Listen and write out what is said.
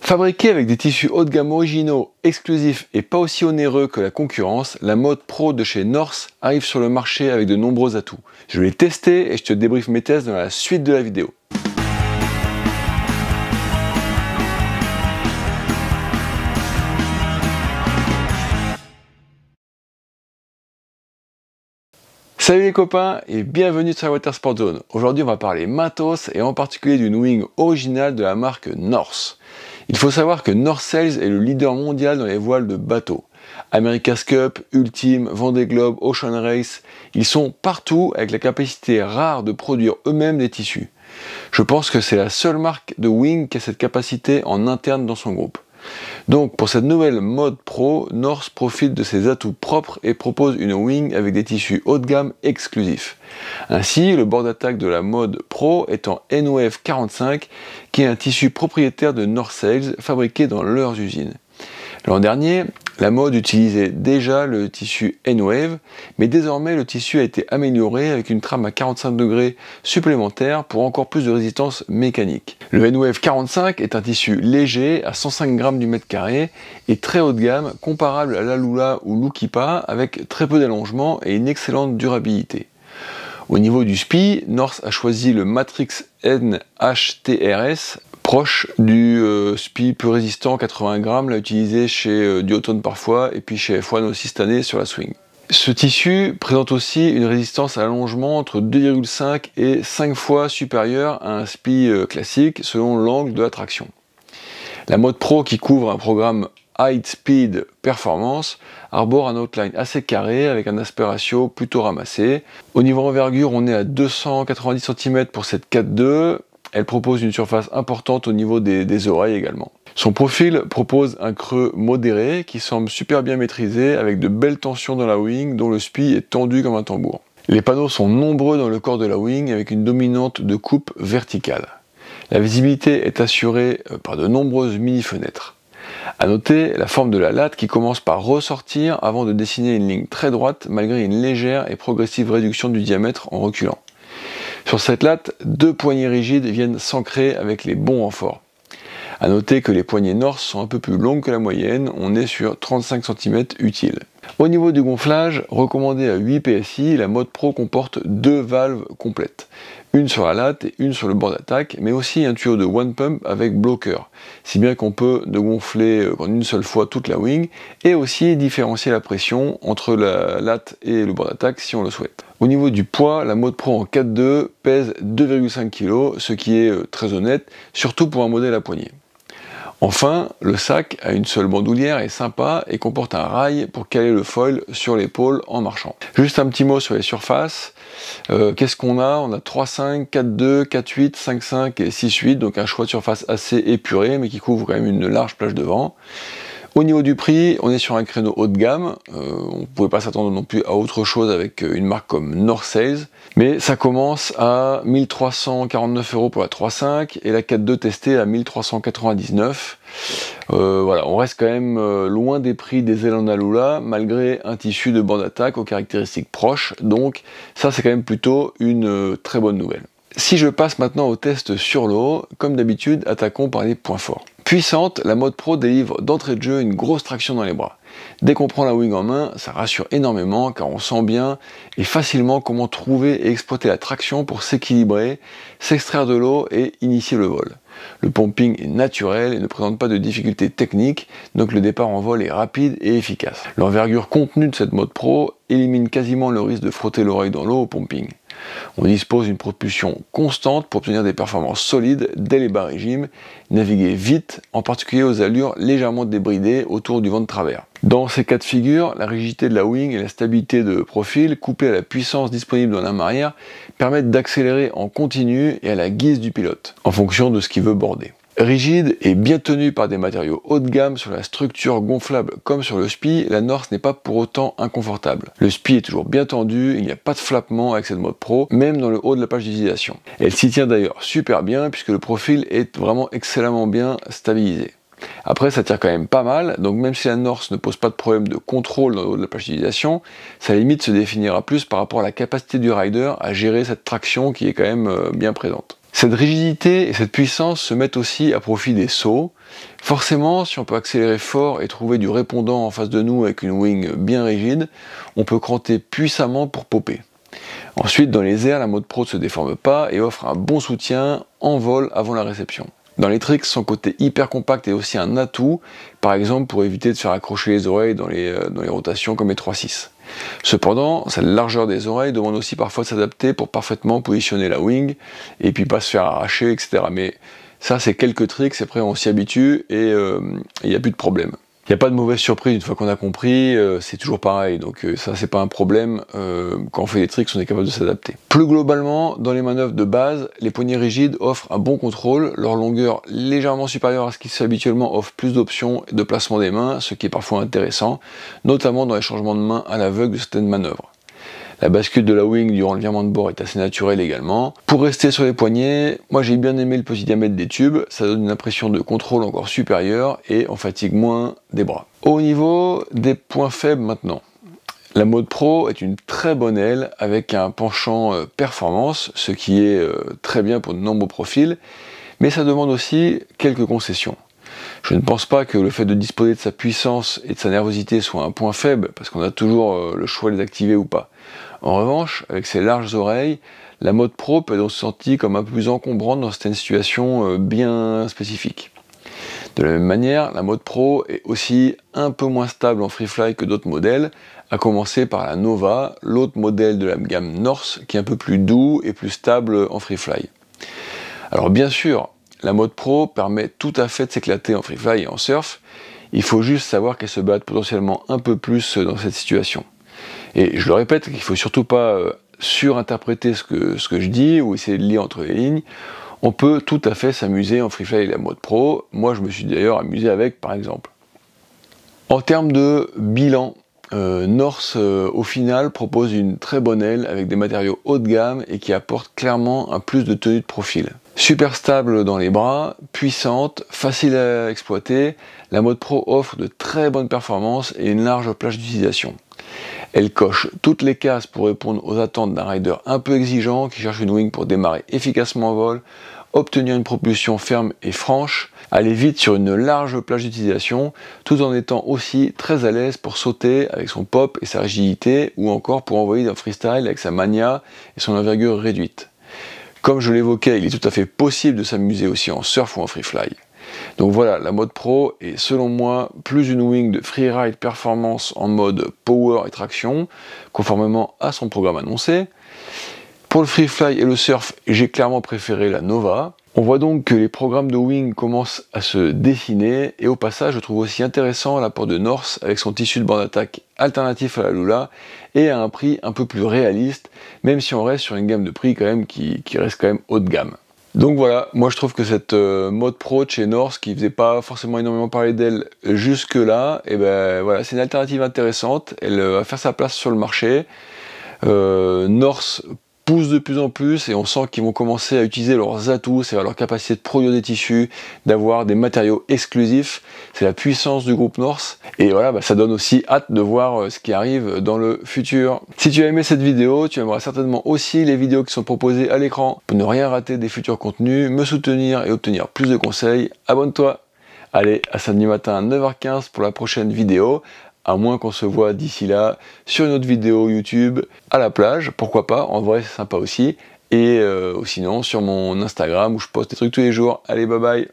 Fabriquée avec des tissus haut de gamme originaux, exclusifs et pas aussi onéreux que la concurrence, la mode pro de chez North arrive sur le marché avec de nombreux atouts. Je l'ai testé et je te débriefe mes tests dans la suite de la vidéo. Salut les copains et bienvenue sur la Water Sport Zone. Aujourd'hui on va parler matos et en particulier d'une wing originale de la marque North. Il faut savoir que North Sails est le leader mondial dans les voiles de bateau. America's Cup, Ultime, Vendée Globe, Ocean Race, ils sont partout avec la capacité rare de produire eux-mêmes des tissus. Je pense que c'est la seule marque de wing qui a cette capacité en interne dans son groupe. Donc pour cette nouvelle mode pro, North profite de ses atouts propres et propose une wing avec des tissus haut de gamme exclusifs. Ainsi, le bord d'attaque de la mode pro est en N-Wave 45, qui est un tissu propriétaire de North Sails fabriqué dans leurs usines. L'an dernier, la mode utilisait déjà le tissu N-Wave, mais désormais le tissu a été amélioré avec une trame à 45 degrés supplémentaire pour encore plus de résistance mécanique. Le N-Wave 45 est un tissu léger à 105 grammes du mètre carré et très haut de gamme, comparable à l'Alula ou l'Ukipa, avec très peu d'allongement et une excellente durabilité. Au niveau du SPI, North a choisi le Matrix NHTRS, proche du SPI plus résistant 80 grammes, l'a utilisé chez Duotone parfois, et puis chez F1 aussi cette année sur la Swing. Ce tissu présente aussi une résistance à l'allongement entre 2,5 et 5 fois supérieure à un SPI classique selon l'angle de la traction. La mode pro, qui couvre un programme High Speed Performance, arbore un outline assez carré avec un aspect ratio plutôt ramassé. Au niveau envergure, on est à 290 cm pour cette 4.2. Elle propose une surface importante au niveau des oreilles également. Son profil propose un creux modéré qui semble super bien maîtrisé avec de belles tensions dans la wing dont le SPI est tendu comme un tambour. Les panneaux sont nombreux dans le corps de la wing avec une dominante de coupe verticale. La visibilité est assurée par de nombreuses mini-fenêtres. A noter la forme de la latte qui commence par ressortir avant de dessiner une ligne très droite malgré une légère et progressive réduction du diamètre en reculant. Sur cette latte, deux poignées rigides viennent s'ancrer avec les bons renforts. A noter que les poignées North sont un peu plus longues que la moyenne, on est sur 35 cm utiles. Au niveau du gonflage, recommandé à 8 PSI, la mode pro comporte deux valves complètes. Une sur la latte et une sur le bord d'attaque, mais aussi un tuyau de one pump avec bloqueur, si bien qu'on peut gonfler en une seule fois toute la wing, et aussi différencier la pression entre la latte et le bord d'attaque si on le souhaite. Au niveau du poids, la mode pro en 4.2 pèse 2,5 kg, ce qui est très honnête, surtout pour un modèle à poignée. Enfin, le sac a une seule bandoulière, est sympa et comporte un rail pour caler le foil sur l'épaule en marchant. Juste un petit mot sur les surfaces. Qu'est-ce qu'on a? On a 3.5, 4.2, 4.8, 5.5 et 6.8, donc un choix de surface assez épuré mais qui couvre quand même une large plage de vent. Au niveau du prix, on est sur un créneau haut de gamme, on ne pouvait pas s'attendre non plus à autre chose avec une marque comme North Sails, mais ça commence à 1349 € pour la 3.5 et la 4.2 testée à 1399. Voilà, on reste quand même loin des prix des ailes en Alula, malgré un tissu de bord d'attaque aux caractéristiques proches, donc ça c'est quand même plutôt une très bonne nouvelle. Si je passe maintenant au test sur l'eau, comme d'habitude, attaquons par les points forts. Puissante, la mode pro délivre d'entrée de jeu une grosse traction dans les bras. Dès qu'on prend la wing en main, ça rassure énormément car on sent bien et facilement comment trouver et exploiter la traction pour s'équilibrer, s'extraire de l'eau et initier le vol. Le pumping est naturel et ne présente pas de difficultés techniques, donc le départ en vol est rapide et efficace. L'envergure contenue de cette mode pro élimine quasiment le risque de frotter l'oreille dans l'eau au pumping. On dispose d'une propulsion constante pour obtenir des performances solides dès les bas régimes, naviguer vite, en particulier aux allures légèrement débridées autour du vent de travers. Dans ces cas de figure, la rigidité de la wing et la stabilité de profil, couplées à la puissance disponible dans la arrière, permettent d'accélérer en continu et à la guise du pilote, en fonction de ce qu'il veut border. Rigide et bien tenue par des matériaux haut de gamme sur la structure gonflable comme sur le SPI, la North n'est pas pour autant inconfortable. Le SPI est toujours bien tendu, il n'y a pas de flappement avec cette mode pro, même dans le haut de la page d'utilisation. Elle s'y tient d'ailleurs super bien puisque le profil est vraiment excellemment bien stabilisé. Après ça tire quand même pas mal, donc même si la North ne pose pas de problème de contrôle dans le haut de la page d'utilisation, sa limite se définira plus par rapport à la capacité du rider à gérer cette traction qui est quand même bien présente. Cette rigidité et cette puissance se mettent aussi à profit des sauts. Forcément, si on peut accélérer fort et trouver du répondant en face de nous avec une wing bien rigide, on peut cranter puissamment pour popper. Ensuite, dans les airs, la mode Pro ne se déforme pas et offre un bon soutien en vol avant la réception. Dans les tricks, son côté hyper compact est aussi un atout, par exemple pour éviter de faire accrocher les oreilles dans les rotations comme les 3.6. Cependant, cette largeur des oreilles demande aussi parfois de s'adapter pour parfaitement positionner la wing et puis pas se faire arracher, etc. Mais ça, c'est quelques tricks, après on s'y habitue et il n'y a plus de problème. Il n'y a pas de mauvaise surprise, une fois qu'on a compris, c'est toujours pareil, donc ça c'est pas un problème, quand on fait des tricks on est capable de s'adapter. Plus globalement, dans les manœuvres de base, les poignées rigides offrent un bon contrôle, leur longueur légèrement supérieure à ce qui se fait habituellement offre plus d'options de placement des mains, ce qui est parfois intéressant, notamment dans les changements de main à l'aveugle de certaines manœuvres. La bascule de la wing durant le virement de bord est assez naturelle également. Pour rester sur les poignets, moi j'ai bien aimé le petit diamètre des tubes, ça donne une impression de contrôle encore supérieure et on fatigue moins des bras. Au niveau des points faibles maintenant, la mode Pro est une très bonne aile avec un penchant performance, ce qui est très bien pour de nombreux profils, mais ça demande aussi quelques concessions. Je ne pense pas que le fait de disposer de sa puissance et de sa nervosité soit un point faible, parce qu'on a toujours le choix de les activer ou pas. En revanche, avec ses larges oreilles, la mode Pro peut donc se sentir comme un peu plus encombrante dans certaines situations bien spécifiques. De la même manière, la mode Pro est aussi un peu moins stable en freefly que d'autres modèles, à commencer par la Nova, l'autre modèle de la gamme Norse, qui est un peu plus doux et plus stable en freefly. Alors bien sûr, la mode Pro permet tout à fait de s'éclater en freefly et en surf, il faut juste savoir qu'elle se bat potentiellement un peu plus dans cette situation. Et je le répète, qu'il ne faut surtout pas surinterpréter ce que je dis ou essayer de lire entre les lignes. On peut tout à fait s'amuser en freefly et la mode Pro. Moi, je me suis d'ailleurs amusé avec, par exemple. En termes de bilan, Norse au final propose une très bonne aile avec des matériaux haut de gamme et qui apporte clairement un plus de tenue de profil. Super stable dans les bras, puissante, facile à exploiter, la mode Pro offre de très bonnes performances et une large plage d'utilisation. Elle coche toutes les cases pour répondre aux attentes d'un rider un peu exigeant qui cherche une wing pour démarrer efficacement en vol, obtenir une propulsion ferme et franche, aller vite sur une large plage d'utilisation, tout en étant aussi très à l'aise pour sauter avec son pop et sa rigidité, ou encore pour envoyer un freestyle avec sa mania et son envergure réduite. Comme je l'évoquais, il est tout à fait possible de s'amuser aussi en surf ou en freefly. Donc voilà, la mode Pro est selon moi plus une wing de freeride performance en mode power et traction, conformément à son programme annoncé. Pour le freefly et le surf, j'ai clairement préféré la Nova. On voit donc que les programmes de wing commencent à se dessiner, et au passage je trouve aussi intéressant l'apport de Norse avec son tissu de bande d'attaque alternatif à la Lula et à un prix un peu plus réaliste, même si on reste sur une gamme de prix quand même qui reste quand même haut de gamme. Donc voilà, moi je trouve que cette mode Pro de chez Norse, qui faisait pas forcément énormément parler d'elle jusque là, et ben voilà, c'est une alternative intéressante, elle va faire sa place sur le marché. Norse pousse de plus en plus et on sent qu'ils vont commencer à utiliser leurs atouts, c'est-à-dire leur capacité de produire des tissus, d'avoir des matériaux exclusifs, c'est la puissance du groupe Norse, et voilà, ça donne aussi hâte de voir ce qui arrive dans le futur. Si tu as aimé cette vidéo, tu aimeras certainement aussi les vidéos qui sont proposées à l'écran. Pour ne rien rater des futurs contenus, me soutenir et obtenir plus de conseils, abonne-toi. Allez, à samedi matin 9h15 pour la prochaine vidéo, à moins qu'on se voit d'ici là sur une autre vidéo YouTube à la plage, pourquoi pas, en vrai c'est sympa aussi, et sinon sur mon Instagram où je poste des trucs tous les jours. Allez, bye bye.